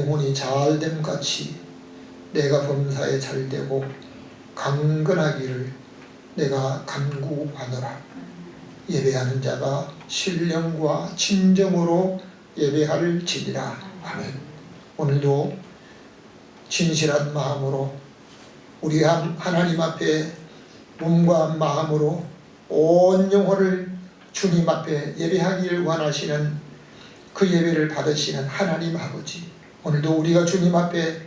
대문이 잘됨 같이 내가 범사에 잘되고 강건하기를 내가 간구하노라. 예배하는 자가 신령과 진정으로 예배할지니라. 아멘. 오늘도 진실한 마음으로 우리 하나님 앞에 몸과 마음으로 온 영혼을 주님 앞에 예배하기를 원하시는 그 예배를 받으시는 하나님 아버지, 오늘도 우리가 주님 앞에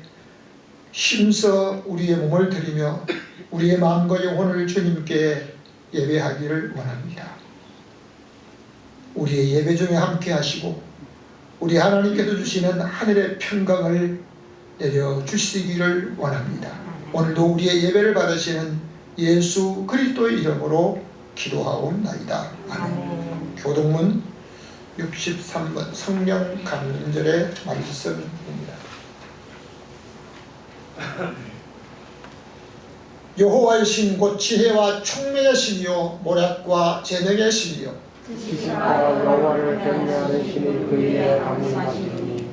힘써 우리의 몸을 드리며 우리의 마음과 영혼을 주님께 예배하기를 원합니다. 우리의 예배 중에 함께 하시고 우리 하나님께서 주시는 하늘의 평강을 내려주시기를 원합니다. 오늘도 우리의 예배를 받으시는 예수 그리스도의 이름으로 기도하옵나이다. 아멘. 교동문 63번 성령 강림절의 말씀입니다. 여호와의 신 곧 지혜와 총명의 신이요 모략과 재능의 신이요 지식과 여호와를 경외하는 신이 그에게 강림하시니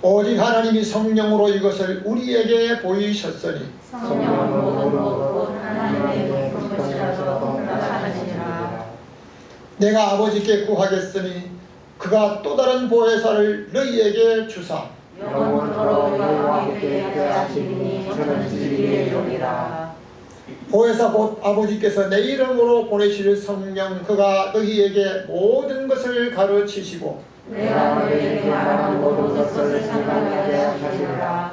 오직 하나님이 성령으로 이것을 우리에게 보이셨으니 성령은 모든 것 하나님의 것이라도 나타나시니라. 내가 아버지께 구하겠으니 그가 또 다른 보혜사를 너희에게 주사 영원토록 여호와께 하시니 저는 진리의 영이라. 보혜사 곧 아버지께서 내 이름으로 보내실 성령 그가 너희에게 모든 것을 가르치시고 내가 너희에게 말한 모든 것을 생각하게 하시리라.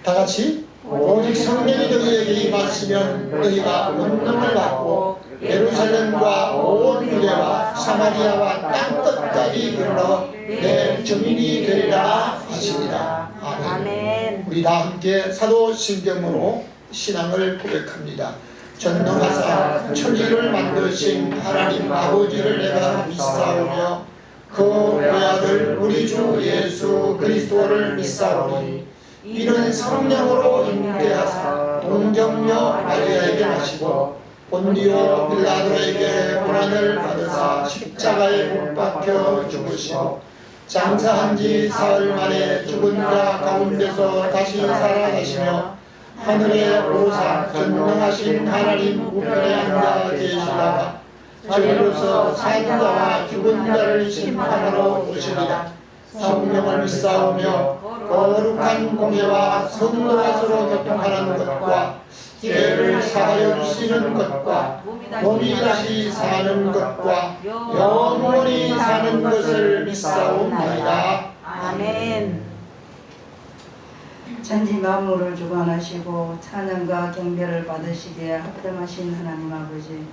다같이 오직 성령이 너희에게 임하시면 너희가 권능을 받고 예루살렘과 온 유대와 사마리아와 땅끝까지 이르러 내 증인이 되리라 하시니라. 아멘. 우리 다 함께 사도신경으로 신앙을 고백합니다. 전능하사 천지를 만드신 하나님 아버지를 내가 믿사오며 그 외아들 우리 주 예수 그리스도를 믿사오니 이는 성령으로 잉태하사 동정녀 마리아에게 나시고 본디오 빌라도에게 고난을 받으사 십자가에 못 박혀 죽으시고 장사한 지 사흘 만에 죽은 자 가운데서 다시 살아나시며 하늘에 오사 전능하신 하나님 우편에 앉아 계시다가 저희로서 산 자와 죽은 자를 심판하러 오시리라. 성령을 믿사오며 거룩한 공예와 성도와 서로 교통하는 것과 죄를 사하여 주시는 것과 몸이 다시 사는 것과 영원히 사는 것을 믿사옵나이다. 아멘. 천지 만물을 주관하시고 찬양과 경배를 받으시기에 합당하신 하나님 아버지,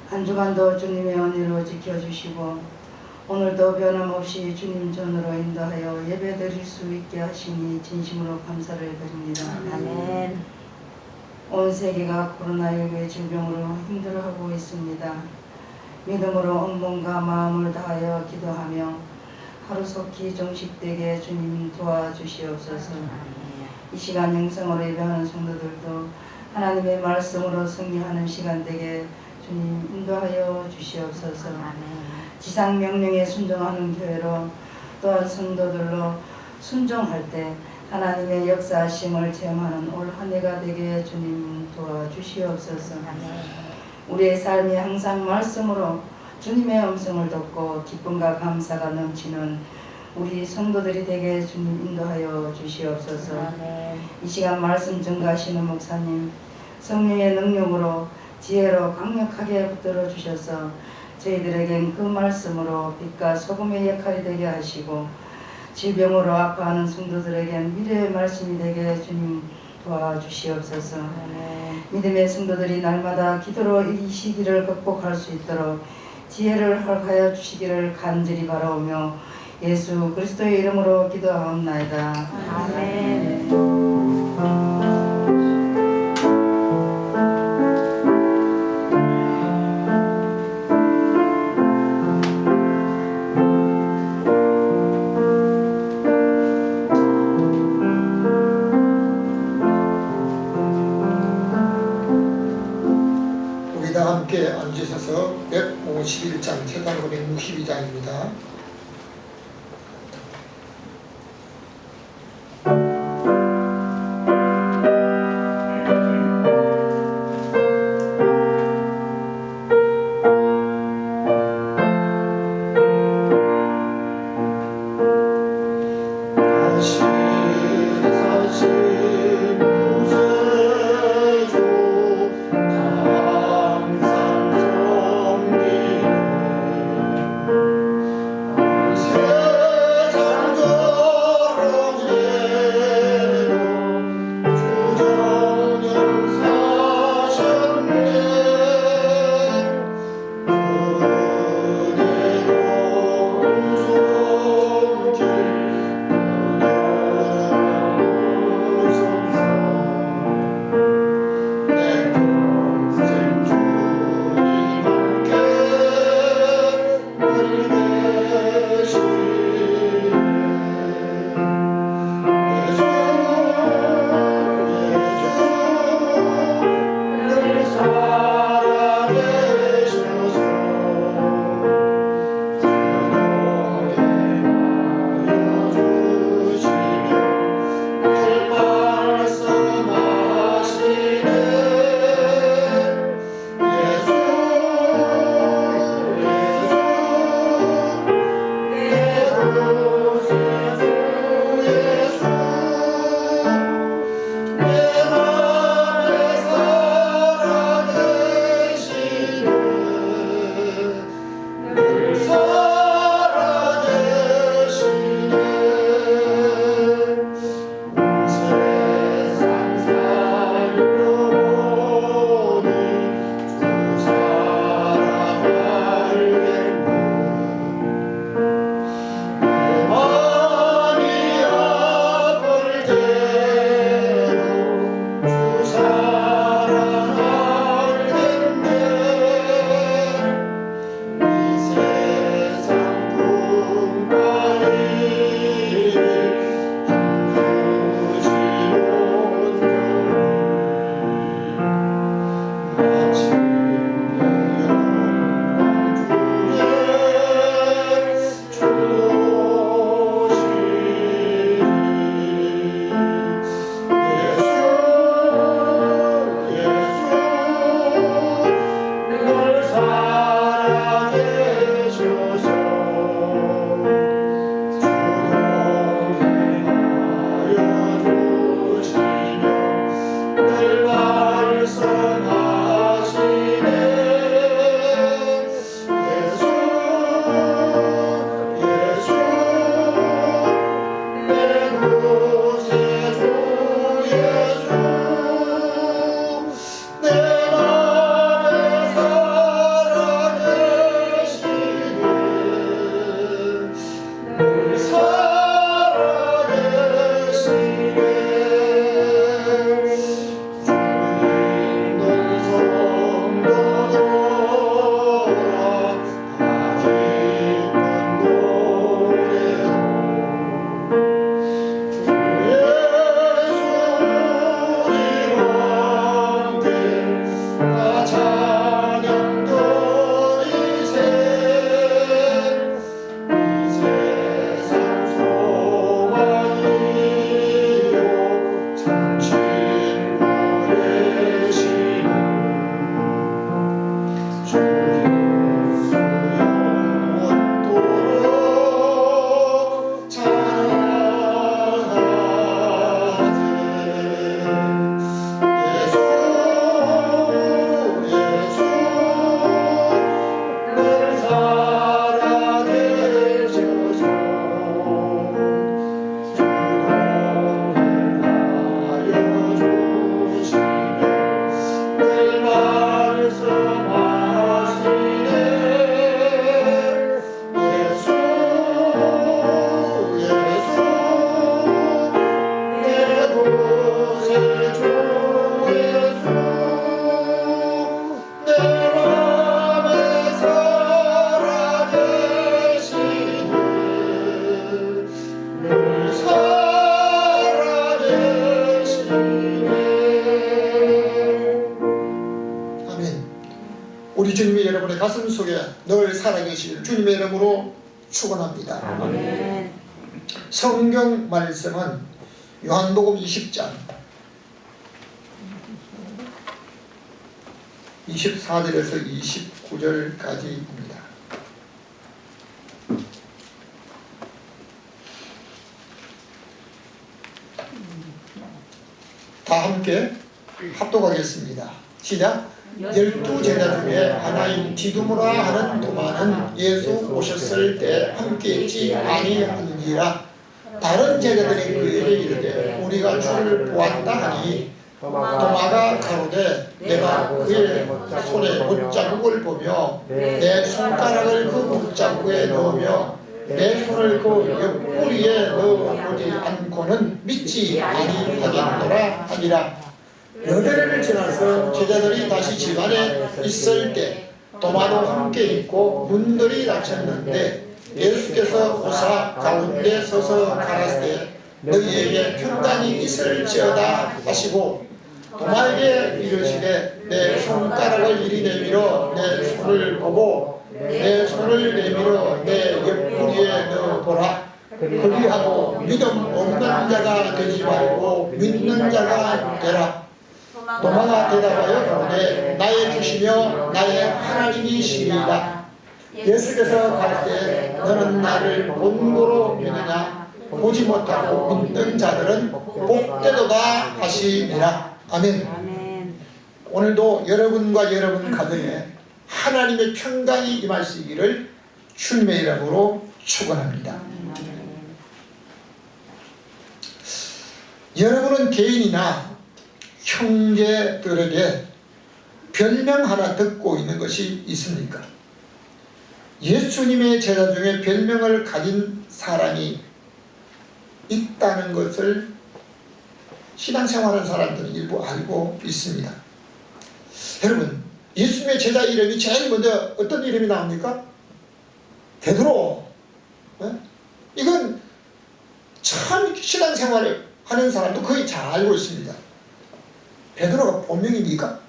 한 주간도 주님의 은혜로 지켜주시고 오늘도 변함없이 주님 전으로 인도하여 예배 드릴 수 있게 하시니 진심으로 감사를 드립니다. 아멘. 온 세계가 코로나19의 질병으로 힘들어하고 있습니다. 믿음으로 온 몸과 마음을 다하여 기도하며 하루속히 종식되게 주님 도와주시옵소서. 이 시간 영성으로 예배하는 성도들도 하나님의 말씀으로 승리하는 시간 되게 주님 인도하여 주시옵소서. 지상 명령에 순종하는 교회로 또한 성도들로 순종할 때 하나님의 역사하심을 체험하는 올 한 해가 되게 주님 도와주시옵소서. 우리의 삶이 항상 말씀으로 주님의 음성을 듣고 기쁨과 감사가 넘치는 우리 성도들이 되게 주님 인도하여 주시옵소서. 이 시간 말씀 전가하시는 목사님 성령의 능력으로 지혜로 강력하게 붙들어 주셔서 저희들에겐 그 말씀으로 빛과 소금의 역할이 되게 하시고 질병으로 아파하는 성도들에겐 미래의 말씀이 되게 주님 도와주시옵소서. 믿음의 성도들이 날마다 기도로 이 시기를 극복할 수 있도록 지혜를 허락하여 주시기를 간절히 바라오며 예수 그리스도의 이름으로 기도하옵나이다. 아멘. 우리 다 함께 앉으셔서 151장 세상으로 162장입니다. 우리 주님이 여러분의 가슴 속에 늘 살아계실 주님의 이름으로 축원합니다. 아멘. 성경 말씀은 요한복음 20장 24절에서 29절까지입니다. 다 함께 합독하겠습니다. 시작. 12 제자 중에 하나인 디두모라 하는 도마는 예수 오셨을 때 함께 있지 아니하느니라. 다른 제자들이 그에게 이르되 우리가 주를 보았다 하니 도마가 가로되 내가 그의 손에 못자국을 보며 내 손가락을 그 못자국에 넣으며 내 손을 그 옆구리에 넣어보지 않고는 믿지 아니하겠노라 하니라. 여드레를 지나서 제자들이 다시 집안에 있을 때 도마도 함께 있고 문들이 닫혔는데 예수께서 오사 가운데 서서 가라사대 너희에게 평강이 있을지어다 하시고 도마에게 이르시되 내 손가락을 이리 내밀어 내 손을 보고 내 손을 내밀어 내 옆구리에 넣어보라. 그리하고 믿음 없는 자가 되지 말고 믿는 자가 되라. 도마가 대답하여 가로되 나의 주시며 나의 하나님이시리이다. 예수께서 가르치되 너는 나를 본고로 믿느냐 보지 못하고 믿는 자들은 복되도다 하시니라. 아멘. 아멘. 오늘도 여러분과 여러분 가정에 하나님의 평강이 임하시기를 주님의 이름으로 축원합니다. 여러분은 개인이나 형제들에게 별명 하나 듣고 있는 것이 있습니까? 예수님의 제자 중에 별명을 가진 사람이 있다는 것을 신앙생활하는 사람들은 일부 알고 있습니다. 여러분, 예수님의 제자 이름이 제일 먼저 어떤 이름이 나옵니까? 베드로. 이건 참 신앙생활을 하는 사람도 거의 잘 알고 있습니다. 베드로가 본명입니까?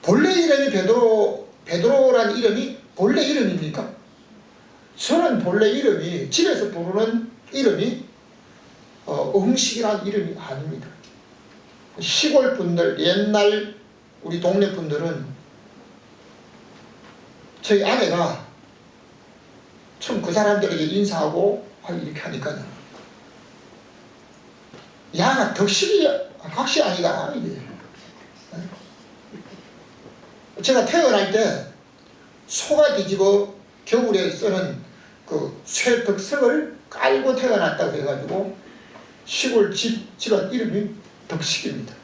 본래 이름이 베드로란 이름이 본래 이름입니까? 저는 본래 이름이 집에서 부르는 이름이 응식이라는 이름이 아닙니다. 시골 분들, 옛날 우리 동네 분들은 저희 아내가 참 그 사람들에게 인사하고 이렇게 하니까요. 야가 덕식이 각시 아니가 이게. 제가 태어날 때 소가 뒤집어 겨울에 쓰는 그 쇠덕석을 깔고 태어났다고 해가지고 시골 집안 이름이 덕식입니다.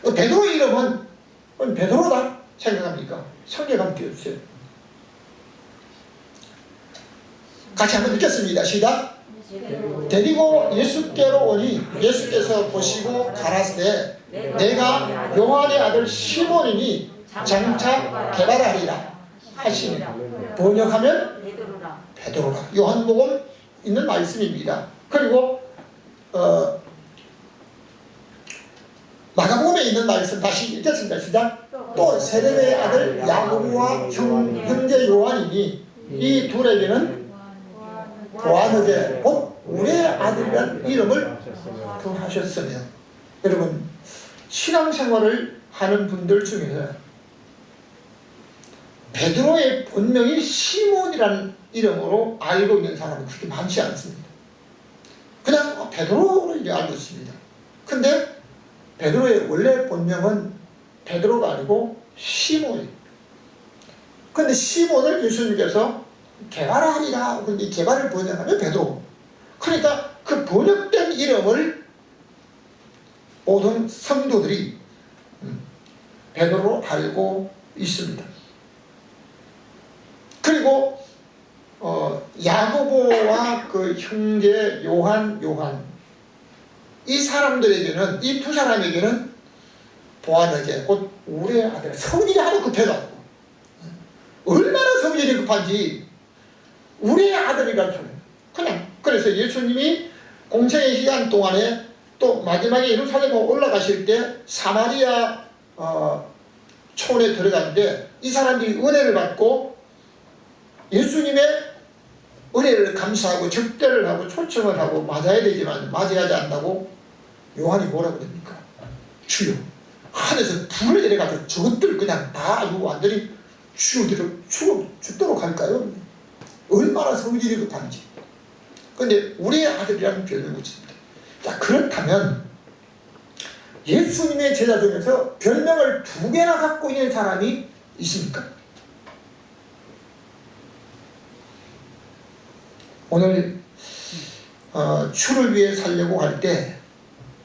베드로 이름은 베드로다 생각합니까? 성경감 띄워주세요. 같이 한번 읽겠습니다. 시작. 데리고 예수께로 오니 예수께서 보시고 가라사대 내가 요한의 아들 시몬이니 장차 개발하리라 하시니 번역하면 베드로라. 요한복음 있는 말씀입니다. 그리고 마가복음에 있는 말씀 다시 읽겠습니다. 시작. 또 세레의 아들 야고보와 형제 요한이니 이 둘에게는 보아느게 곧 우리의 아들이라는 이름을 더하셨으며. 여러분, 신앙생활을 하는 분들 중에서 베드로의 본명이 시몬이라는 이름으로 알고 있는 사람은 그렇게 많지 않습니다. 그냥 베드로로 이제 알고 있습니다. 근데 베드로의 원래 본명은 베드로가 아니고 시몬입니다. 근데 시몬을 예수님께서 개발하리라. 근데 개발을 번역하면 베드로. 그러니까 그 번역된 이름을 모든 성도들이 베드로로 알고 있습니다. 그리고 야고보와 그 형제 요한 이 사람들에게는, 이 두 사람에게는 보아너게 곧 우리의 아들 성질이 하도 급해가지고, 얼마나 성질이 급한지 우리의 아들이라는 소리. 그냥 그래서 예수님이 공생의 기간 동안에 또 마지막에 예루살렘에 올라가실 때 사마리아 촌에 들어갔는데 이 사람들이 은혜를 받고 예수님의 은혜를 감사하고 접대를 하고 초청을 하고 맞아야 되지만 맞이하지 않는다고 요한이 뭐라고 됩니까? 주여, 하늘에서 불을 내려가지고 저것들 그냥 다 아주 완전히 죽도록 할까요? 얼마나 성질이 급한지. 근데 우리의 아들이라는 별명을 씁니다. 자, 그렇다면 예수님의 제자 중에서 별명을 2개나 갖고 있는 사람이 있습니까? 오늘 주를 위해 살려고 할 때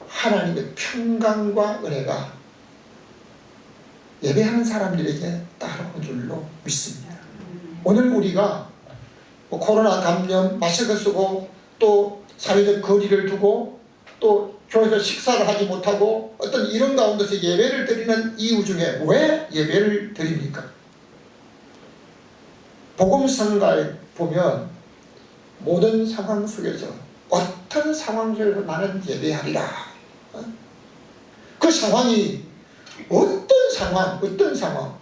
하나님의 평강과 은혜가 예배하는 사람들에게 따라온 줄로 믿습니다. 오늘 우리가 코로나 감염, 마스크 쓰고 또 사회적 거리를 두고 또 교회에서 식사를 하지 못하고 어떤 이런 가운데서 예배를 드리는 이유 중에 왜 예배를 드립니까? 복음성가에 보면 모든 상황 속에서 어떤 상황 속에서 나는 예배하리라. 그 상황이 어떤 상황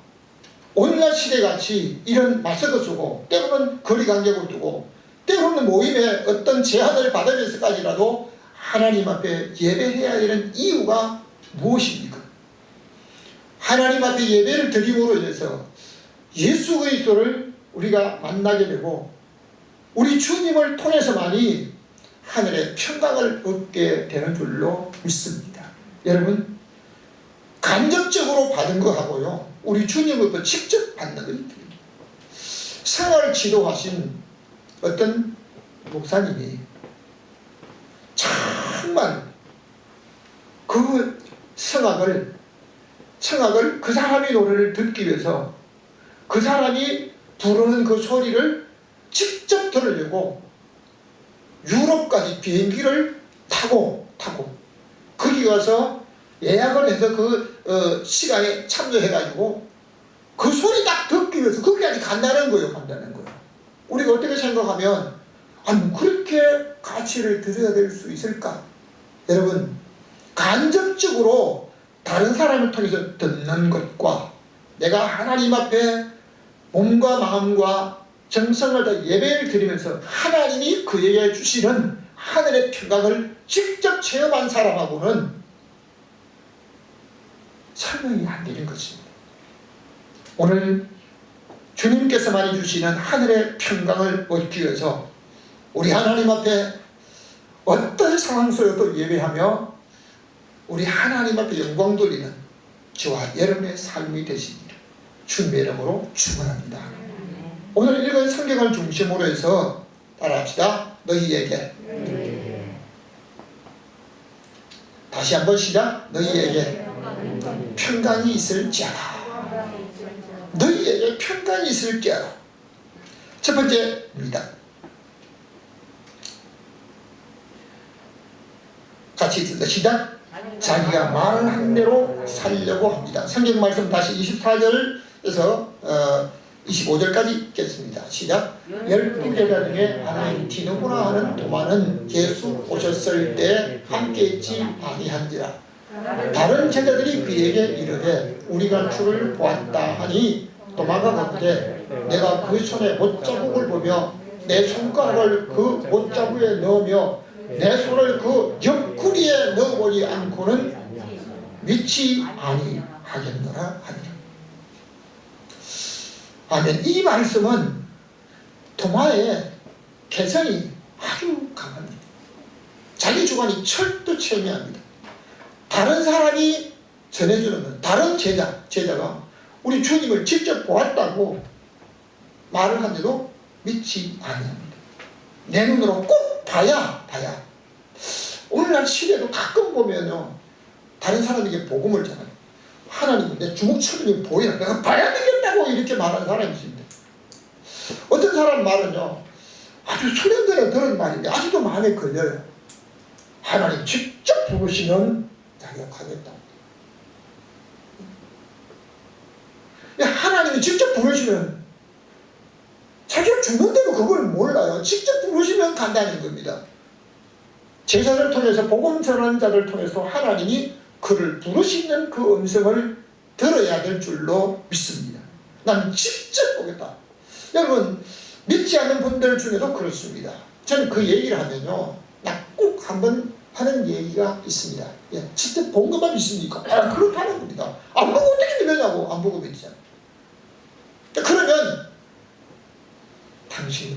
오늘날 시대같이 이런 마스크 쓰고 때로는 거리 간격을 두고 때로는 모임에 어떤 제한을 받으면서까지라도 하나님 앞에 예배해야 되는 이유가 무엇입니까? 하나님 앞에 예배를 드림으로 인해서 예수 그리스도를 우리가 만나게 되고 우리 주님을 통해서만이 하늘의 평강을 얻게 되는 줄로 믿습니다. 여러분, 간접적으로 받은 거하고요, 우리 주님으로부터 직접 받는 거 있습니다. 생활을 지도하신 어떤 목사님이 정말 그 성악을 그 사람의 노래를 듣기 위해서 그 사람이 부르는 그 소리를 직접 들으려고 유럽까지 비행기를 타고 거기 가서 예약을 해서 그 시간에 참여해가지고 그 소리 딱 듣기 위해서 거기까지 간다는 거예요. 우리가 어떻게 생각하면 그렇게 가치를 들여야 될 수 있을까? 여러분, 간접적으로 다른 사람을 통해서 듣는 것과 내가 하나님 앞에 몸과 마음과 정성을 다 예배를 드리면서 하나님이 그에게 주시는 하늘의 평강을 직접 체험한 사람하고는 설명이 안 되는 것입니다. 오늘 주님께서만이 주시는 하늘의 평강을 얻기 위해서 우리 하나님 앞에 어떤 상황 속에서도 예배하며 우리 하나님 앞에 영광 돌리는 저와 여러분의 삶이 되십니다. 주님의 이름으로 축원합니다. 오늘 읽은 성경을 중심으로 해서 따라합시다. 너희에게. 다시 한번 시작. 너희에게 평강이 있을지어다. 너희에게 평강이 있을지어다. 첫 번째입니다. 같이 읽습니다. 시작. 자기가 말한 대로 살려고 합니다. 성경 말씀 다시 24절에서 25절까지 읽겠습니다. 시작. 12 제자 중에 하나인 디누구나 하는 도마는 예수 오셨을 때 함께 있지 아니한지라. 다른 제자들이 그에게 이르되 우리가 주를 보았다 하니 도마가 걷되 내가 그 손에 못자국을 보며 내 손가락을 그 못자국에 넣으며 내 손을 그 옆구리에 넣어보지 않고는 믿지 아니하겠노라 하니라. 아멘. 이 말씀은 도마의 개성이 아주 강합니다. 자기 주관이 철두철미합니다. 다른 사람이 전해주는 다른 제자가 우리 주님을 직접 보았다고 말을 하는데도 믿지 아니합니다. 내 눈으로 꼭 봐야. 오늘날 시대도 가끔 보면요, 다른 사람에게 복음을 전하요. 하나님은 내 주먹처럼 보이라, 내가 봐야 되겠다고 이렇게 말하는 사람이 있습니다. 어떤 사람 말은요, 아주 수년 전에 들은 말인데 아직도 마음에 걸려요. 하나님 직접 부르시면 자기가 가겠다. 하나님이 직접 부르시면 자기가 죽는데도 그걸 몰라요. 직접 부르시면 간다는 겁니다. 제사를 통해서 복음 전환자를 통해서 하나님이 그를 부르시는 그 음성을 들어야 될 줄로 믿습니다. 나는 직접 보겠다. 여러분, 믿지 않는 분들 중에도 그렇습니다. 저는 그 얘기를 하면요, 나 꼭 한번 하는 얘기가 있습니다. 예, 직접 본 것만 믿습니까? 그렇다는 겁니다. 안 보고 어떻게 믿느냐고. 안 보고 믿잖아. 그러면 당신이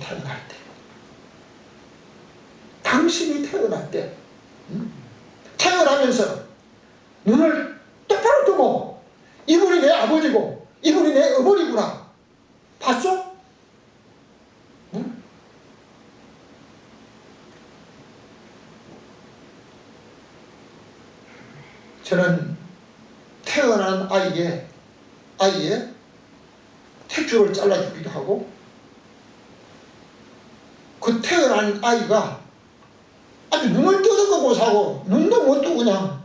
태어날 때 태어나면서 눈을 똑바로 뜨고 이분이 내 아버지고 이분이 내 어머니구나 봤어? 응? 저는 태어난 아이의 택줄을 잘라주기도 하고, 그 태어난 아이가 아주 눈을 뜨는 거 못하고 눈도 못 뜨고 그냥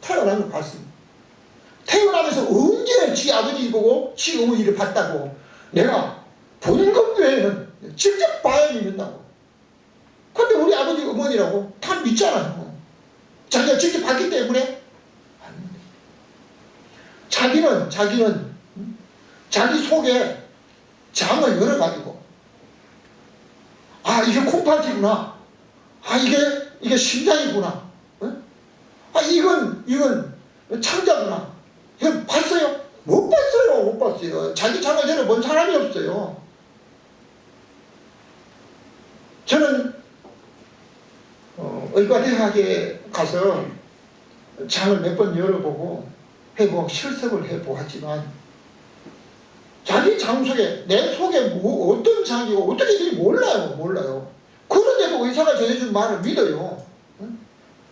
태어난 걸 봤습니다. 태어나면서 언제 지 아버지 보고 지 어머니를 봤다고 내가 보는 것 외에는 직접 봐야 믿는다고. 근데 우리 아버지 어머니라고 다 믿잖아요. 자기가 직접 봤기 때문에 자기는 자기 속에 장을 열어가지고, 아, 이게 콩팥이구나. 아, 이게 심장이구나. 아, 이건 창자구나. 이거 봤어요? 못 봤어요. 자기 장을 열어본 사람이 없어요. 저는 의과대학에 가서 장을 몇 번 열어보고 실습을 해보았지만 자기 장 속에, 내 속에 어떤 장이고 어떻게 될지 몰라요. 그런데도 의사가 전해준 말을 믿어요.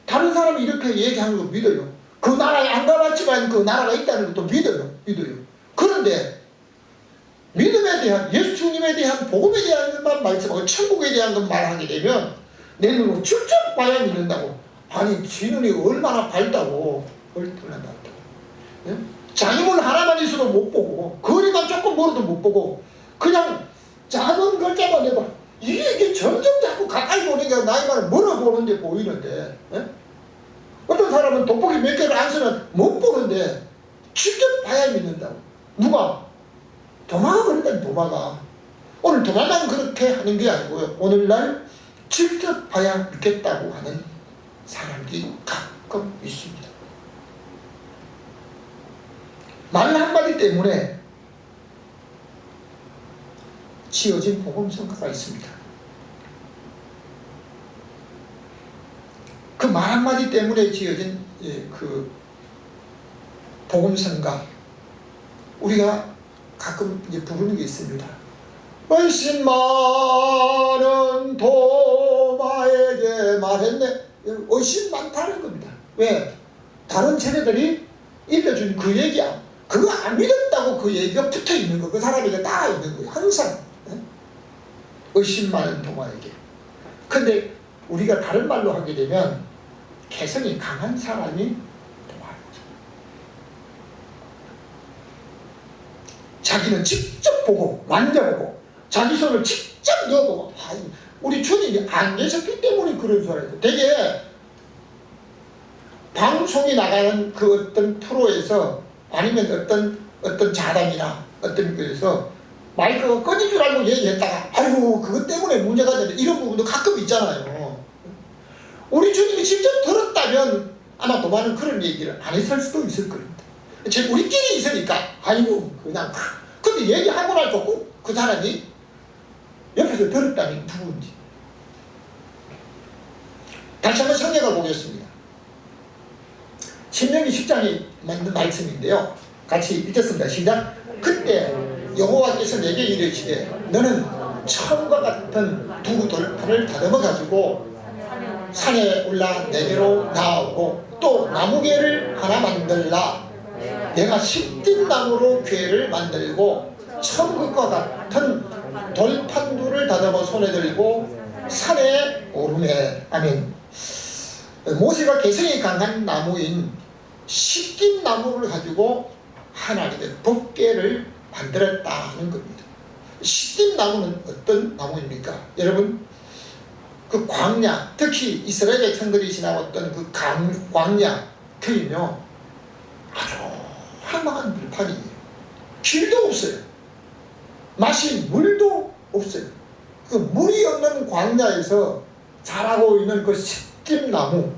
다른 사람이 이렇게 얘기하는 거 믿어요. 그 나라에 안 가봤지만 그 나라가 있다는 것도 믿어요. 그런데 믿음에 대한, 예수님에 대한, 복음에 대한 것만 말씀하고 천국에 대한 것 말하게 되면 내 눈으로 직접 봐야 믿는다고. 아니, 지 눈이 얼마나 밝다고. 얼마나 밝다고. 예? 자기문 하나만 있어도 못 보고, 거리만 조금 멀어도 못 보고, 그냥 작은 글자만 해봐. 이게 점점 자꾸 가까이 보니까 나이만 멀어 보는데 보이는데, 예? 어떤 사람은 돋보기 몇 개를 안 쓰면 못 보는데 직접 봐야 믿는다고. 누가? 도마가 그런다니, 도마가. 오늘 도마만 그렇게 하는 게 아니고요. 오늘날 직접 봐야 믿겠다고 하는 사람들이 가끔 있습니다. 말 한마디 때문에 지어진 복음성가가 있습니다. 그 말 한마디 때문에 지어진 그 복음성가, 우리가 가끔 이제 부르는 게 있습니다. 얼씬 많은 도마에게 말했네. 얼씬 많다는 겁니다. 왜? 다른 세대들이 읽어준 그 얘기야. 그거 안 믿었다고 그 얘기가 붙어 있는 거, 그 사람에게 다 있는 거예요. 항상. 얼씬 많은 도마에게. 근데 우리가 다른 말로 하게 되면 개성이 강한 사람이 도마죠. 자기는 직접 보고 만져보고 자기 손을 직접 넣어보고. 우리 주님이 안 계셨기 때문에 그런 줄 알아요. 되게 방송이 나가는 그 어떤 프로에서, 아니면 어떤 자당이나 어떤 거에서 마이크가 꺼진 줄 알고 얘기했다가 아이고 그것 때문에 문제가 되는 이런 부분도 가끔 있잖아요. 우리 주님이 직접 들었다면 아마 도마는 그런 얘기를 안 했을 수도 있을 겁니다. 지금 우리끼리 있으니까 아이고 그냥 근데 얘기하고 나서 그 사람이 옆에서 들었다니 누구인지. 다시 한번 성경을 보겠습니다. 신명기 10장에 만든 말씀인데요. 같이 읽겠습니다. 시작. 그때 여호와께서 내게 이르시되 너는 처음과 같은 두 돌판을 다듬어 가지고 산에 올라 내게로 나오고 또 나무궤를 하나 만들라. 내가 십뒷나무로 궤를 만들고 처음 것과 같은 돌판두를 다듬어 손에 들고 산에 오르매. 아멘. 모세가 개성이 강한 나무인 십뒷나무를 가지고 하나님의 법궤를 만들었다는 겁니다. 십뒷나무는 어떤 나무입니까? 여러분, 그 광야, 특히 이스라엘 백성들이 지나왔던 그 광야, 그는요 아주 한방한 들판이에요. 길도 없어요. 마실 물도 없어요. 그 물이 없는 광야에서 자라고 있는 그 십뒷나무,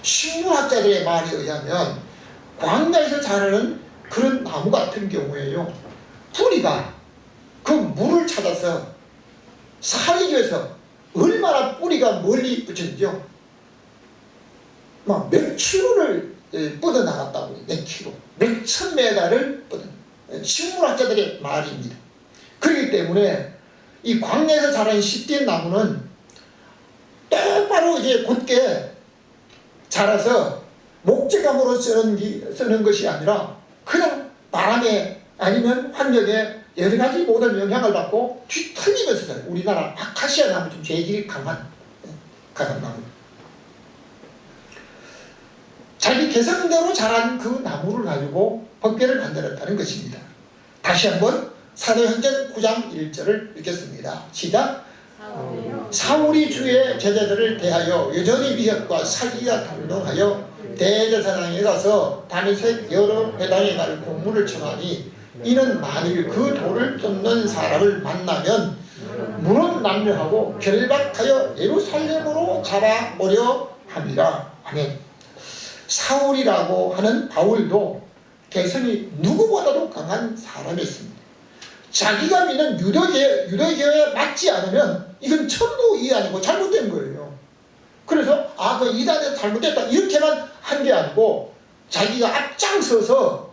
식물학자들의 말에 의하면 광야에서 자라는 그런 나무 같은 경우에요, 뿌리가 그 물을 찾아서 살기 위해서 얼마나 뿌리가 멀리 붙였죠. 막 몇 킬로를 뻗어나갔다고. 몇 킬로, 몇천 메다를 뻗어. 식물학자들의 말입니다. 그렇기 때문에 이 광야에서 자란 십뒷나무는 똑바로 이제 곧게 자라서 목재감으로 쓰는 것이 아니라 그냥 바람에 아니면 환경에 여러 가지 모든 영향을 받고 뒤틀리면서 자라요. 우리나라 아카시아 나무 좀 제일 강한 나무. 자기 개성대로 자란 그 나무를 가지고 법궤를 만들었다는 것입니다. 다시 한번 사도행전 9장 1절을 읽겠습니다. 시작. 사울이 주의 제자들을 대하여 여전히 미혹과 사기가 당동하여 대제사장에 가서 다메섹 여러 회당에 갈 공문을 청하니 이는 만일 그 돌을 쫓는 사람을 만나면 물은 남녀하고 결박하여 예루살렘으로 잡아오려 함이라. 아멘. 사울이라고 하는 바울도 개성이 누구보다도 강한 사람이었습니다. 자기가 믿는 유대교에 맞지 않으면 이건 전부 이 아니고 잘못된 거예요. 그래서 그 이단에서 잘못됐다 이렇게만 한 게 아니고 자기가 앞장서서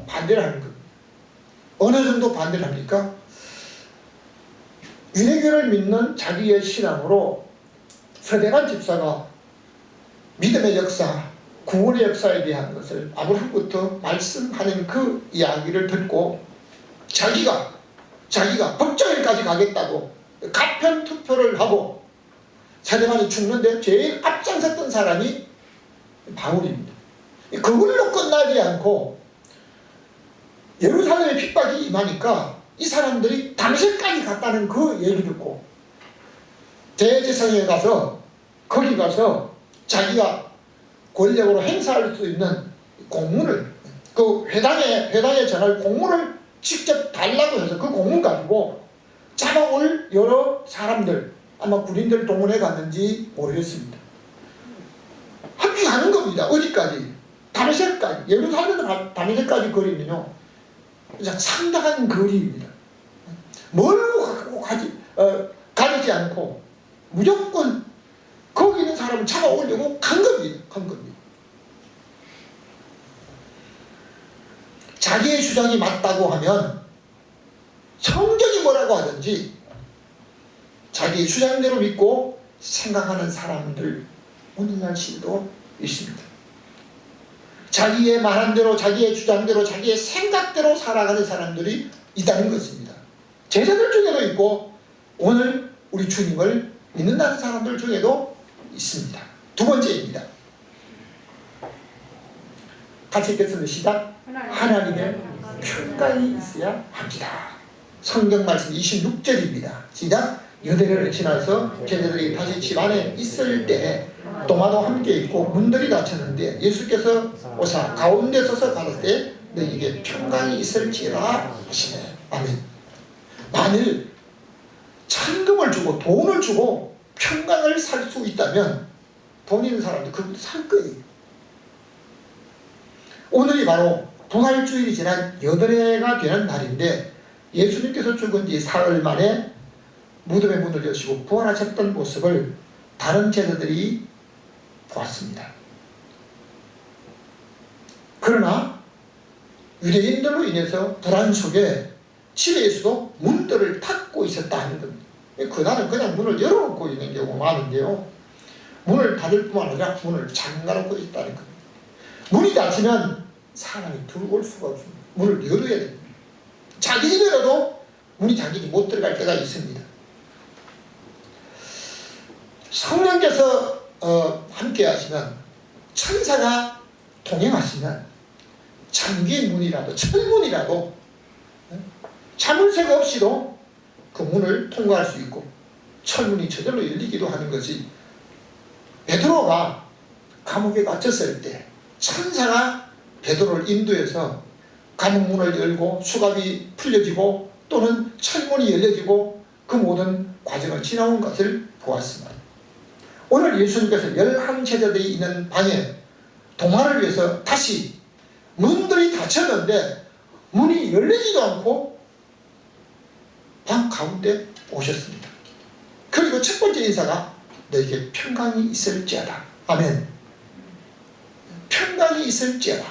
반대를 하는 겁니다. 어느 정도 반대를 합니까? 유대교를 믿는 자기의 신앙으로 서대관 집사가 믿음의 역사, 구원의 역사에 대한 것을 아브라함부터 말씀하는 그 이야기를 듣고 자기가 법정에까지 가겠다고 가편 투표를 하고 사대관이 죽는데 제일 앞장섰던 사람이 바울입니다. 그걸로 끝나지 않고 예루살렘에 핍박이 임하니까 이 사람들이 다메섹까지 갔다는 그 얘기 듣고 대제사장에 가서 거기 가서 자기가 권력으로 행사할 수 있는 공문을 그 회당에 전할 공문을 직접 달라고 해서 그 공문 가지고 잡아올 여러 사람들 아마 군인들 동원해 갔는지 모르겠습니다. 합류하는 겁니다. 어디까지? 다메섹까지. 예루살렘에서 다메섹까지 거리면요 그냥 상당한 거리입니다. 멀고 가리지 않고 무조건 거기 있는 사람을 잡아오려고 간 겁니다. 자기의 주장이 맞다고 하면 성경이 뭐라고 하든지 자기의 주장대로 믿고 생각하는 사람들 오늘날 시도 있습니다. 자기의 말한 대로 자기의 주장대로 자기의 생각대로 살아가는 사람들이 있다는 것입니다. 제자들 중에도 있고 오늘 우리 주님을 믿는다는 사람들 중에도 있습니다. 두 번째입니다. 같이 읽겠습니다. 시작. 하나님의 평강이 있어야 합니다. 성경 말씀 26절입니다. 시작. 유대를 지나서 제자들이 다시 집 안에 있을 때 도마도 함께 있고 문들이 닫혔는데 예수께서 오사 가운데 서서 가라사대 너희에게 평강이 있을지라 하시네. 아멘. 만일 천금을 주고 돈을 주고 평강을 살 수 있다면 돈 있는 사람도 그것도 살 거예요. 오늘이 바로 부활주일이 지난 8회가 되는 날인데 예수님께서 죽은 지 사흘 만에 무덤의 문을 여시고 부활하셨던 모습을 다른 제자들이 보았습니다. 그러나 유대인들로 인해서 불안 속에 집에서도 문들을 닫고 있었다 하는 겁니다. 그날은 그냥 문을 열어놓고 있는 경우가 많은데요. 문을 닫을 뿐만 아니라 문을 잠가놓고 있다는 겁니다. 문이 닫히면 사람이 들어올 수가 없습니다. 문을 열어야 됩니다. 자기 집에라도 문이 잠기지 못 들어갈 때가 있습니다. 성령께서 함께 하시면, 천사가 동행하시면 잠긴 문이라도, 철문이라도 자물쇠 없이도 그 문을 통과할 수 있고 철문이 저절로 열리기도 하는 것이, 베드로가 감옥에 갇혔을 때 천사가 베드로를 인도해서 감옥 문을 열고 수갑이 풀려지고 또는 철문이 열려지고 그 모든 과정을 지나온 것을 보았습니다. 오늘 예수님께서 11제자들이 있는 방에 동화를 위해서 다시 문들이 닫혔는데 문이 열리지도 않고 방 가운데 오셨습니다. 그리고 첫 번째 인사가 너에게 평강이 있을지어다. 아멘. 평강이 있을지어다.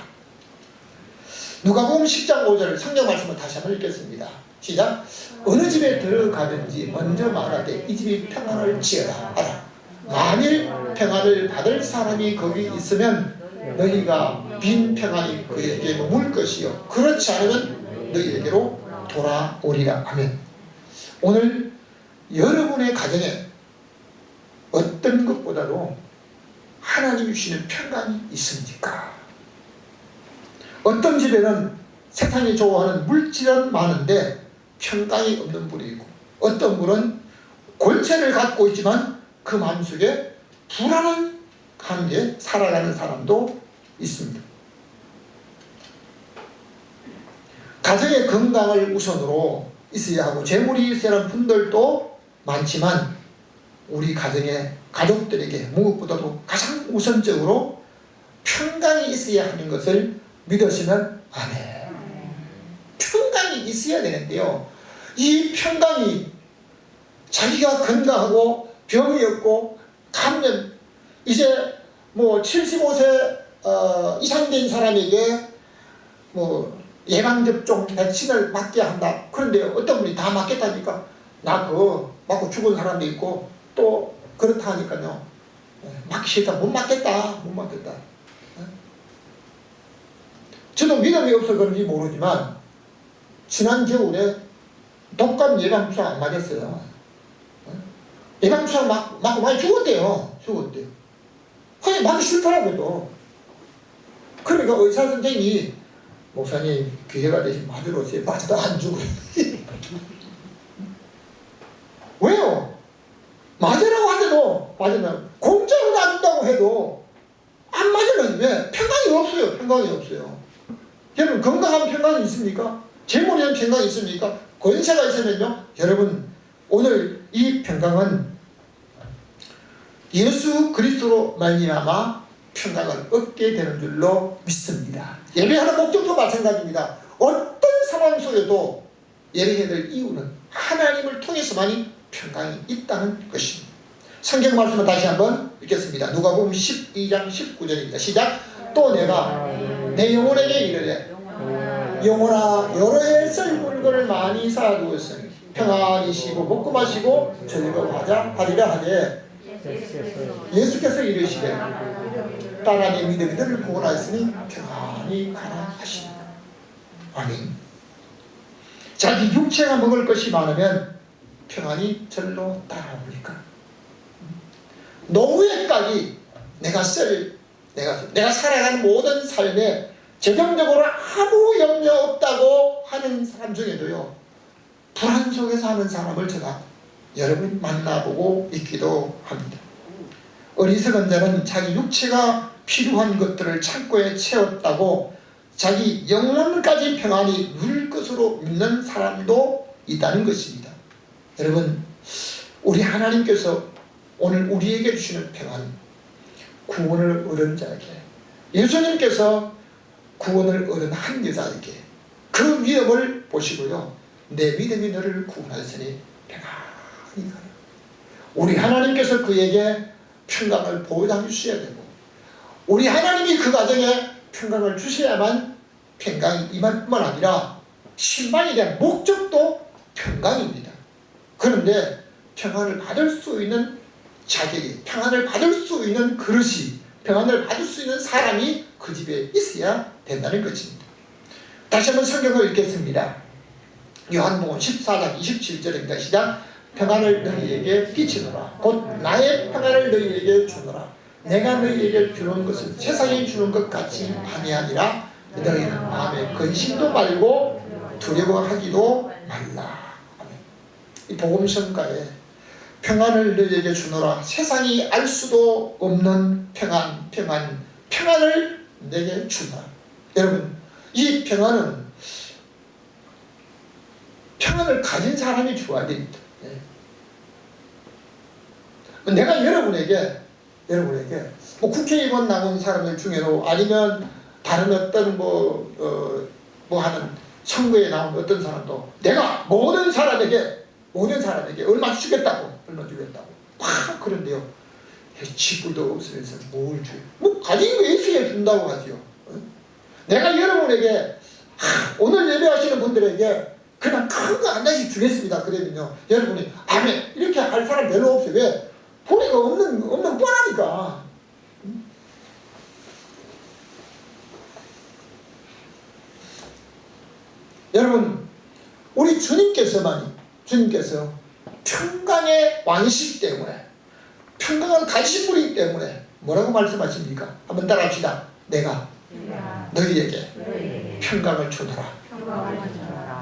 누가복음 10장 5절 성경 말씀을 다시 한번 읽겠습니다. 시작. 어느 집에 들어가든지 먼저 말하되 이 집이 평안을 지어다 하라. 만일 평안을 받을 사람이 거기 있으면 너희가 빈 평안이 그에게 머물 것이요 그렇지 않으면 너희에게로 돌아오리라. 아멘. 오늘 여러분의 가정에 어떤 것보다도 하나님이 주시는 평강이 있습니까? 어떤 집에는 세상이 좋아하는 물질은 많은데 평강이 없는 분이 있고, 어떤 분은 권세를 갖고 있지만 그 마음속에 불안한 관계 살아가는 사람도 있습니다. 가정의 건강을 우선으로 있어야 하고 재물이 있어야 하는 분들도 많지만 우리 가정의 가족들에게 무엇보다도 가장 우선적으로 평강이 있어야 하는 것을 믿으시면 아멘. 평강이 있어야 되는데요, 이 평강이 자기가 건강하고 병이 없고 감염, 이제 뭐 75세 이상 된 사람에게 뭐 예방접종 백신을 맞게 한다. 그런데 어떤 분이 다 맞겠다니까 나 그거 맞고 죽은 사람도 있고 또 그렇다 하니까요, 맞기 싫다, 못 맞겠다. 저도 믿음이 없어 그런지 모르지만 지난 겨울에 독감 예방주사 안 맞았어요. 예방주사 맞고 많이 죽었대요. 그냥 맞기 싫더라고요 또. 그러니까 의사 선생님이 목사님 기회가 되시면 맞으러 오세요. 맞아도 안 죽어요. 왜요? 맞으라고 하는데도 맞으면 공짜로 놔준다고 해도 안 맞으면 왜? 평강이 없어요. 여러분 건강한 평강이 있습니까? 재물에는 평강이 있습니까? 권세가 있으면요, 여러분 오늘 이 평강은 예수 그리스도로 말미암아 평강을 얻게 되는 줄로 믿습니다. 예배하는 목적도 마찬가지입니다. 어떤 상황 속에도 예배해야 될 이유는 하나님을 통해서만이 평강이 있다는 것입니다. 성경 말씀을 다시 한번 읽겠습니다. 누가복음 12장 19절입니다. 시작. 또 내가 내 영혼에게 이르되 영혼아 여러 해 쓸 물건을 많이 쌓아두었으니 평안히 쉬고 먹고 마시고 즐거워하자 하리라 하되 예수께서 이르시되 딸아 내 믿음이 너를 구원하였으니 평안히 가라 하십니다. 아멘. 자기 육체가 먹을 것이 많으면 평안이 절로 따라옵니까? 노후에까지 내가 살아가는 모든 삶에 재정적으로 아무 염려 없다고 하는 사람 중에도요, 불안 속에서 하는 사람을 제가 여러분 만나보고 있기도 합니다. 어리석은 자는 자기 육체가 필요한 것들을 창고에 채웠다고 자기 영혼까지 평안히 누릴 것으로 믿는 사람도 있다는 것입니다. 여러분, 우리 하나님께서 오늘 우리에게 주시는 평안, 구원을 얻은 자에게, 예수님께서 구원을 얻은 한 여자에게 그 믿음을 보시고요, 내 믿음이 너를 구원하였으니 평안히 가라. 우리 하나님께서 그에게 평강을 보장해 주셔야 되고, 우리 하나님이 그 가정에 평강을 주셔야만 평강이 임할 뿐만 아니라 신방에 대한 목적도 평강입니다. 그런데 평안을 받을 수 있는 자격이, 평안을 받을 수 있는 그릇이, 평안을 받을 수 있는 사람이 그 집에 있어야 된다는 것입니다. 다시 한번 성경을 읽겠습니다. 요한복음 14장 27절입니다. 시작. 평안을 너희에게 끼치노라. 곧 나의 평안을 너희에게 주노라. 내가 너희에게 주는 것은 세상이 주는 것 같이 아니하니라. 너희는 마음에 근심도 말고 두려워하기도 말라. 이 복음성가에 평안을 너희에게 주노라. 세상이 알 수도 없는 평안을 내게 주노라. 여러분, 이 평안은 평안을 가진 사람이 줘야 됩니다. 내가 여러분에게 뭐 국회의원 나온 사람들 중에도, 아니면 다른 어떤 뭐 하는 선거에 나온 어떤 사람도 내가 모든 사람에게 얼마 주겠다고 막 그런데요, 지불도 없으면서 뭘 줘요? 뭐 가진 거 있어야 준다고 하지요. 내가 여러분에게 오늘 예배하시는 분들에게 그냥 큰 거 하나씩 주겠습니다. 그러면요, 여러분이 아멘 이렇게 할 사람 별로 없어요. 왜? 보리가 없는 뻔하니까. 여러분, 우리 주님께서 평강의 왕이시기 때문에, 평강을 가신 분이기 때문에 뭐라고 말씀하십니까? 한번 따라합시다. 내가 너희에게 평강을 주노라.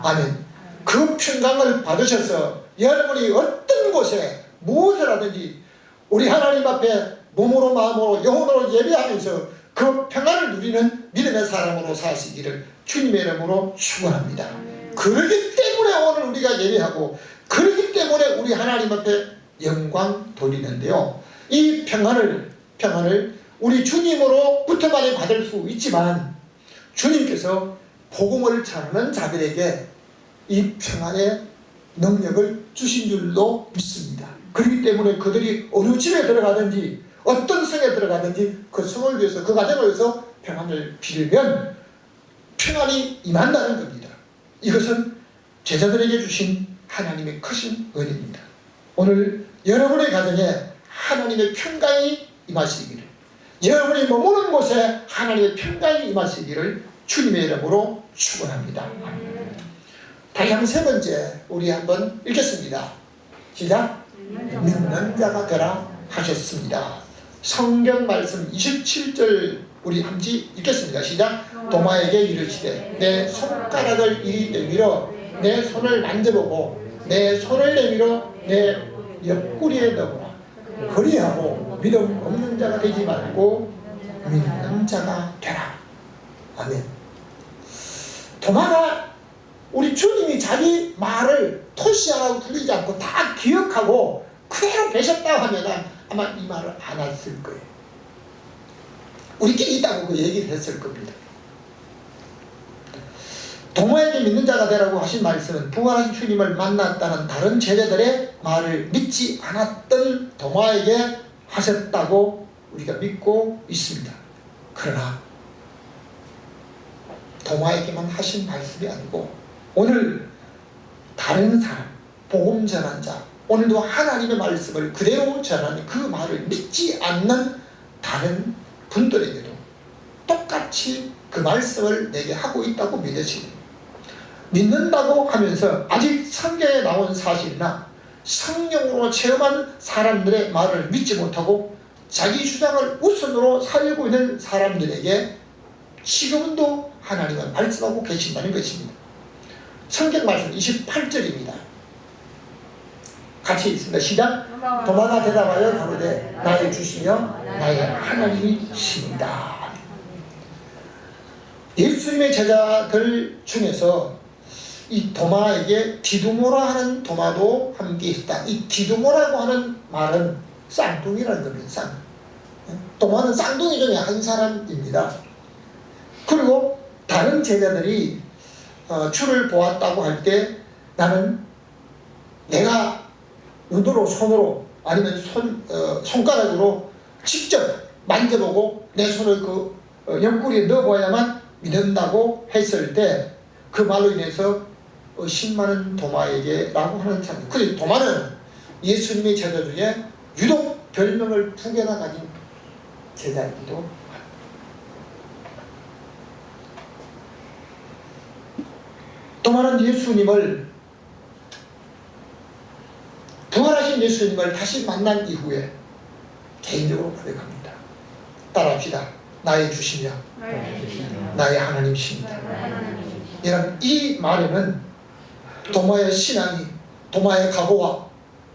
아멘. 그 평강을 받으셔서 여러분이 어떤 곳에 무엇을 하든지 우리 하나님 앞에 몸으로 마음으로 영혼으로 예배하면서 그 평안을 누리는 믿음의 사람으로 사시기를 주님의 이름으로 축원합니다. 그러기 때문에 오늘 우리가 예배하고, 그러기 때문에 우리 하나님 앞에 영광 돌리는데요, 이 평안을 우리 주님으로부터만 받을 수 있지만 주님께서 복음을 전하는 자들에게 이 평안의 능력을 주신 줄로 믿습니다. 그렇기 때문에 그들이 어느 집에 들어가든지 어떤 성에 들어가든지 그 성을 위해서, 그 가정을 위해서 평안을 빌면 평안이 임한다는 겁니다. 이것은 제자들에게 주신 하나님의 크신 은혜입니다. 오늘 여러분의 가정에 하나님의 평강이 임하시기를, 여러분이 머무는 곳에 하나님의 평강이 임하시기를 주님의 이름으로 축원합니다. 다시 한번 세 번째 우리 한번 읽겠습니다. 시작. 믿는 자가 되라 하셨습니다. 성경 말씀 27절 우리 함께 읽겠습니다. 시작. 도마에게 이르시되 내 손가락을 이리 내밀어 내 손을 만져보고 내 손을 내밀어 내 옆구리에 넣어라. 그리하고 믿음 없는 자가 되지 말고 믿는 자가 되라. 아멘. 도마가 우리 주님이 자기 말을 토시 하나도 틀리지 않고 다 기억하고 그대로 계셨다고 하면 아마 이 말을 안 했을 거예요. 우리끼리 있다고 그 얘기를 했을 겁니다. 도마에게 믿는 자가 되라고 하신 말씀은 부활하신 주님을 만났다는 다른 제자들의 말을 믿지 않았던 도마에게 하셨다고 우리가 믿고 있습니다. 그러나 도마에게만 하신 말씀이 아니고 오늘 다른 사람, 복음 전한 자, 오늘도 하나님의 말씀을 그대로 전하는 그 말을 믿지 않는 다른 분들에게도 똑같이 그 말씀을 내게 하고 있다고 믿는다고 하면서 아직 성경에 나온 사실이나 성령으로 체험한 사람들의 말을 믿지 못하고 자기 주장을 우선으로 살고 있는 사람들에게 지금도 하나님은 말씀하고 계신다는 것입니다. 성경 말씀 28절입니다. 같이 있습니다. 시작. 도마가 대답하여 가로되 나의 주시며 나의 하나님이십니다. 예수님의 제자들 중에서 이 도마에게 디두모라 하는 도마도 함께 있다. 이 디두모라고 하는 말은 쌍둥이라는 겁니다. 도마는 쌍둥이 중에 한 사람입니다. 그리고 다른 제자들이 주를 보았다고 할 때 나는 내가 눈으로 손으로 아니면 손가락으로 직접 만져보고 내 손을 그 옆구리에 넣어봐야만 믿는다고 했을 때 그 말로 인해서 의심많은 도마에게 라고 하는 사람. 그 도마는 예수님의 제자 중에 유독 별명을 2개나 가진 제자이기도 합니다. 도마는 예수님을 부활하신 예수님을 다시 만난 이후에 개인적으로 고백합니다. 따라합시다. 나의 주시며 나의 하나님이십니다. 이런 이 말에는 도마의 신앙이, 도마의 각오와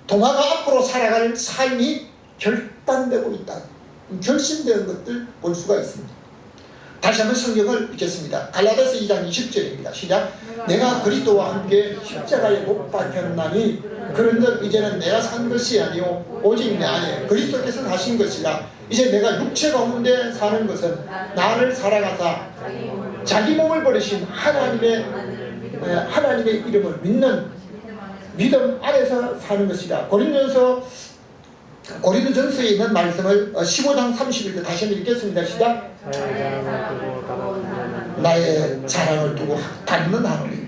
도마가 앞으로 살아갈 삶이 결단되고 있다. 결심되는 것들 볼 수가 있습니다. 다시 한번 성경을 읽겠습니다. 갈라디아서 2장 20절입니다. 시작. 내가 그리스도와 함께 십자가에 못 박혔나니 그런즉 이제는 내가 산 것이 아니요 오직 내 안에 그리스도께서 사신 것이라. 이제 내가 육체 가운데 사는 것은 나를 사랑하사 자기 몸을 버리신 하나님의 이름을 믿는 믿음 안에서 사는 것이다. 고린도전서에 있는 말씀을 15장 31절 다시 한번 읽겠습니다. 시작. 나의 자랑을 두고 닿는 하노니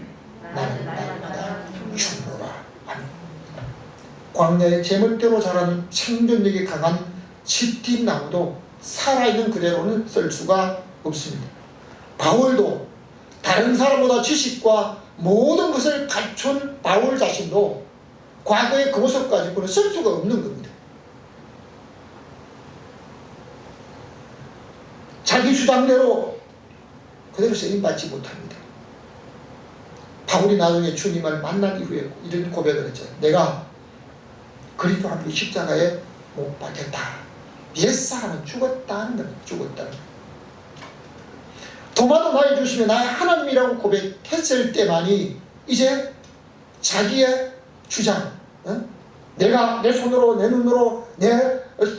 나는 날마다 죽노라. 광야의 제멋대로 자라는 생존력이 강한 시팀나무도 살아있는 그대로는 쓸 수가 없습니다. 바울도 다른 사람보다 지식과 모든 것을 갖춘 바울 자신도 과거의 그 모습 가지고는 쓸 수가 없는 겁니다. 자기 주장대로 그대로 쓰임받지 못합니다. 바울이 나중에 주님을 만난 이후에 이런 고백을 했죠. 내가 그리스도와 함께 십자가에 못 박혔다. 옛사람은 죽었다는 겁니다. 죽었다는 겁니다. 도마도 나의 주시며 나의 하나님이라고 고백했을 때만이 이제 자기의 주장, 내가 내 손으로 내 눈으로 내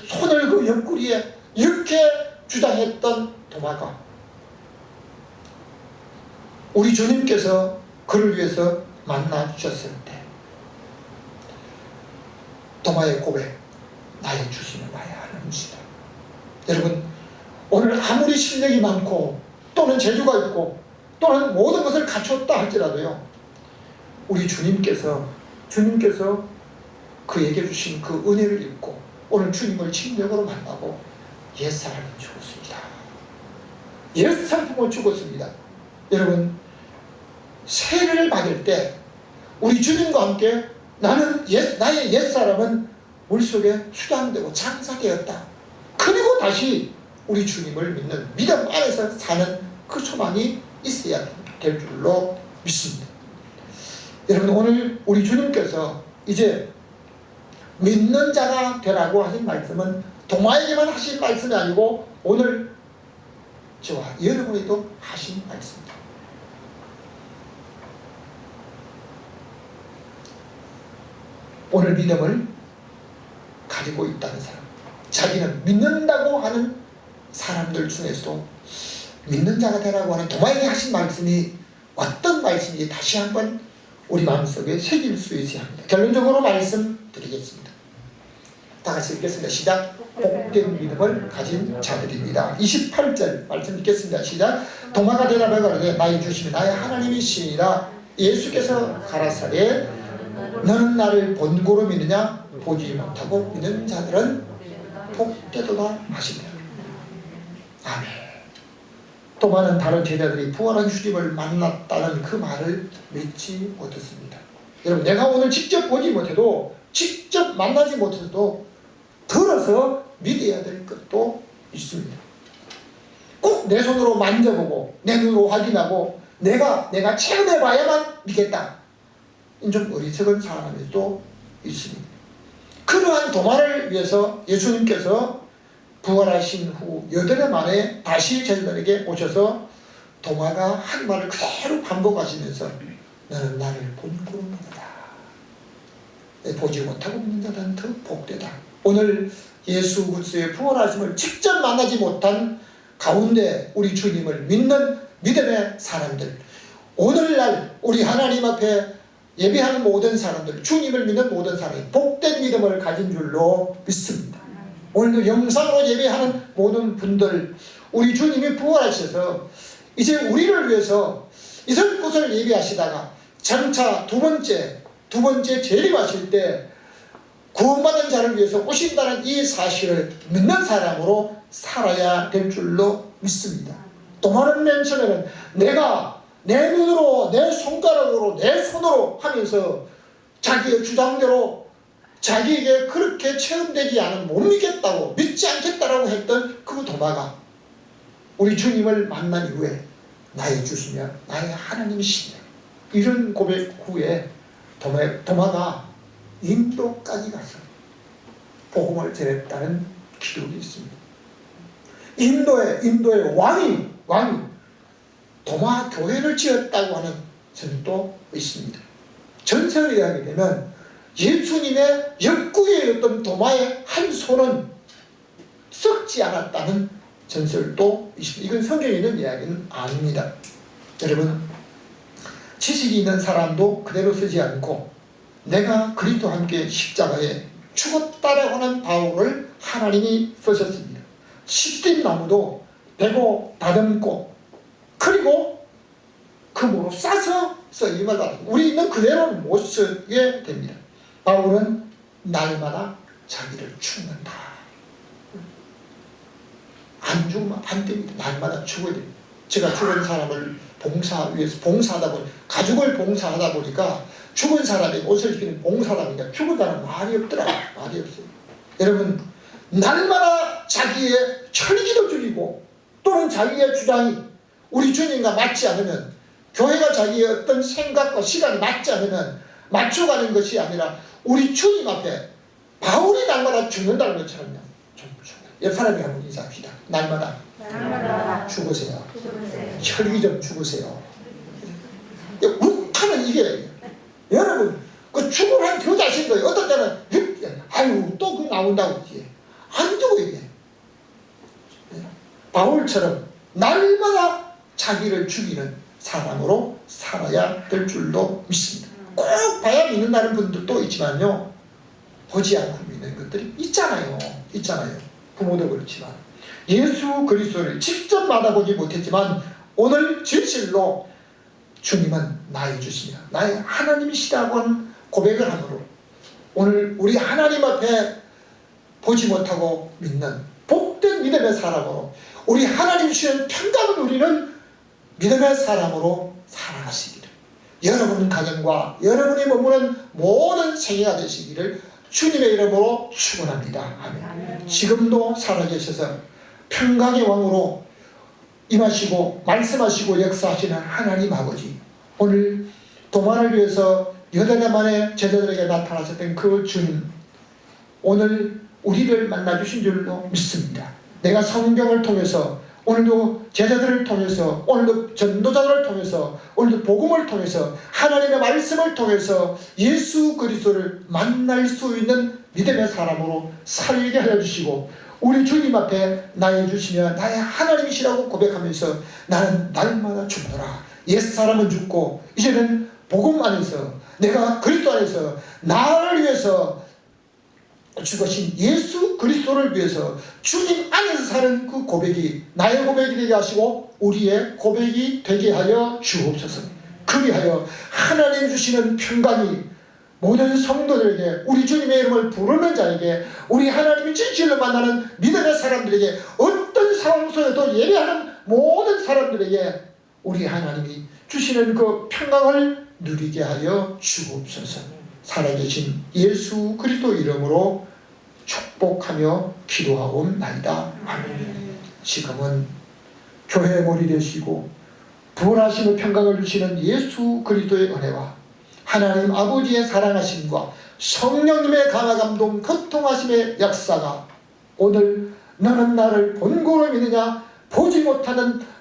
손을 그 옆구리에 이렇게 주장했던 도마가 우리 주님께서 그를 위해서 만나 주셨을 때 도마의 고백, 나의 주시며 나의 하나님이시다. 여러분, 오늘 아무리 실력이 많고 또는 재주가 있고 또는 모든 것을 갖췄다 할지라도요, 우리 주님께서 그에게 주신 그 은혜를 입고 오늘 주님을 진정으로 만나고 옛사람은 죽었습니다. 옛사람은 죽었습니다. 여러분, 세례를 받을 때 우리 주님과 함께 나의 옛사람은 물속에 수장되고 장사되었다. 그리고 다시 우리 주님을 믿는 믿음 안에서 사는 그 소망이 있어야 될 줄로 믿습니다. 여러분, 오늘 우리 주님께서 이제 믿는 자가 되라고 하신 말씀은 도마에게만 하신 말씀이 아니고 오늘 저와 여러분에도 하신 말씀입니다. 오늘 믿음을 가지고 있다는 사람, 자기는 믿는다고 하는 사람들 중에서도 믿는 자가 되라고 하는 도마에게 하신 말씀이 어떤 말씀인지 다시 한번 우리 마음속에 새길 수 있어야 합니다. 결론적으로 말씀드리겠습니다. 다 같이 읽겠습니다. 시작. 복된 믿음을 가진 자들입니다. 28절 말씀 읽겠습니다. 시작. 도마가 대답하여 가로되 나의 주시며 나의 하나님이시니라. 예수께서 가라사대 너는 나를 본고로 믿느냐? 보지 못하고 믿는 자들은 복되도다 하시니라. 아멘. 도마는 다른 제자들이 부활한 주님을 만났다는 그 말을 믿지 못했습니다. 여러분, 내가 오늘 직접 보지 못해도, 직접 만나지 못해도 들어서 믿어야 될 것도 있습니다. 꼭 내 손으로 만져보고 내 눈으로 확인하고 내가 체험해봐야만 믿겠다. 좀 어리석은 사람이 또 있습니다. 그러한 도마를 위해서 예수님께서 부활하신 후 8일 만에 다시 제자들에게 오셔서 도마가 한 말을 그대로 반복하시면서 너는 나를 본고로 믿어라. 보지 못하고 믿는 자는 더 복되다. 오늘 예수 그리스도의 부활하심을 직접 만나지 못한 가운데 우리 주님을 믿는 믿음의 사람들, 오늘날 우리 하나님 앞에 예배하는 모든 사람들, 주님을 믿는 모든 사람이 복된 믿음을 가진 줄로 믿습니다. 오늘도 영상으로 예배하는 모든 분들, 우리 주님이 부활하셔서 이제 우리를 위해서 이슬붓을 예배하시다가 장차 두 번째 재림하실 때 구원받은 자를 위해서 오신다는 이 사실을 믿는 사람으로 살아야 될 줄로 믿습니다. 또 다른 맨 처음에는 내가 내 눈으로, 내 손가락으로, 내 손으로 하면서 자기의 주장대로 자기에게 그렇게 체험되지 않으면 못 믿겠다고, 믿지 않겠다라고 했던 그 도마가 우리 주님을 만난 이후에 나의 주시며 나의 하나님이시며 이런 고백 후에 도마가 인도까지 가서 복음을 전했다는 기록이 있습니다. 인도의 왕이 도마 교회를 지었다고 하는 전도 있습니다. 전설을 이야기 되면 예수님의 옆구리였던 도마의 한 손은 썩지 않았다는 전설도 있습니다. 이건 성경에 있는 이야기는 아닙니다. 여러분, 지식이 있는 사람도 그대로 쓰지 않고 내가 그리스도와 함께 십자가에 죽었다라고 하는 바울을 하나님이 쓰셨습니다. 십진나무도 베고 다듬고 그리고 금으로 싸서 쓰임을 받고 우리 있는 그대로는 못 쓰게 됩니다. 바울은 날마다 자기를 죽는다. 안 죽으면 안 됩니다. 날마다 죽어야 됩니다. 제가 죽은 사람을 봉사하다 보니 가족을 봉사하다 보니까 죽은 사람이 옷을 입히는 봉사라니까 죽은 사람 말이 없더라. 말이 없어요. 여러분, 날마다 자기의 철기도 죽이고 또는 자기의 주장이 우리 주님과 맞지 않으면, 교회가 자기의 어떤 생각과 시간이 맞지 않으면 맞춰가는 것이 아니라 우리 주님 앞에 바울이 날마다 죽는다는 것처럼요. 옆 사람이 한번 인사합시다. 날마다 죽으세요. 혈기 좀 죽으세요. 욱하는 이게 여러분 그 죽으란 그 자신도 어떤 때는 아유 또 그 나온다고 안 죽어 이게. 바울처럼 날마다 자기를 죽이는 사람으로 살아야 될 줄로 믿습니다. 꼭 봐야 믿는다는 분들도 있지만요, 보지 않고 믿는 것들이 있잖아요. 부모도 그렇지만 예수 그리스도를 직접 만나보지 못했지만 오늘 진실로 주님은 나의 주시며 나의 하나님이시라고 하는 고백을 함으로 오늘 우리 하나님 앞에 보지 못하고 믿는 복된 믿음의 사람으로 우리 하나님 주시는 평강을 누리는 믿음의 사람으로 살아가시기를, 여러분 가정과 여러분이 머무는 모든 생애가 되시기를 주님의 이름으로 축원합니다. 아멘. 지금도 살아계셔서 평강의 왕으로 임하시고 말씀하시고 역사하시는 하나님 아버지, 오늘 도마를 위해서 8년 만에 제자들에게 나타나셨던 그 주님, 오늘 우리를 만나주신 줄로 믿습니다. 내가 성경을 통해서 오늘도 제자들을 통해서, 오늘도 전도자들을 통해서, 오늘도 복음을 통해서, 하나님의 말씀을 통해서 예수 그리스도를 만날 수 있는 믿음의 사람으로 살게 하여 주시고, 우리 주님 앞에 나의 주시며 나의 하나님이시라고 고백하면서 나는 날마다 죽노라. 옛사람은 죽고 이제는 복음 안에서 내가 그리스도 안에서 나를 위해서 죽으신 예수 그리스도를 위해서 주님 안에서 사는 그 고백이 나의 고백이 되게 하시고 우리의 고백이 되게 하여 주옵소서. 그리하여 하나님 주시는 평강이 모든 성도들에게, 우리 주님의 이름을 부르는 자에게, 우리 하나님이 진실로 만나는 믿음의 사람들에게, 어떤 상황 속에도 예배하는 모든 사람들에게 우리 하나님이 주시는 그 평강을 누리게 하여 주옵소서. 살아계신 예수 그리스도 이름으로 축복하며 기도하옵나이다. 아멘. 지금은 교회의 머리 되시고 부활하시는 평강을 주시는 예수 그리스도의 은혜와 하나님 아버지의 사랑하심과 성령님의 강화감동 교통하심의 역사가 오늘 너는 나를 본고로 믿느냐 보지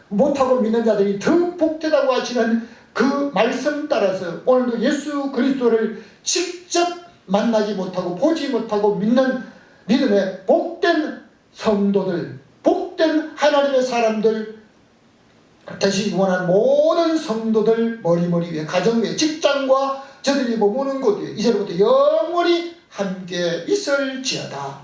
못하고 믿는 자들이 더 복되다고 하시는 그 말씀 따라서 오늘도 예수 그리스도를 직접 만나지 못하고 보지 못하고 믿는 믿음의 복된 성도들, 복된 하나님의 사람들 되시기 원하는 모든 성도들 머리 위에, 가정 위에, 직장과 저들이 머무는 곳 위에 이제부터 영원히 함께 있을지어다.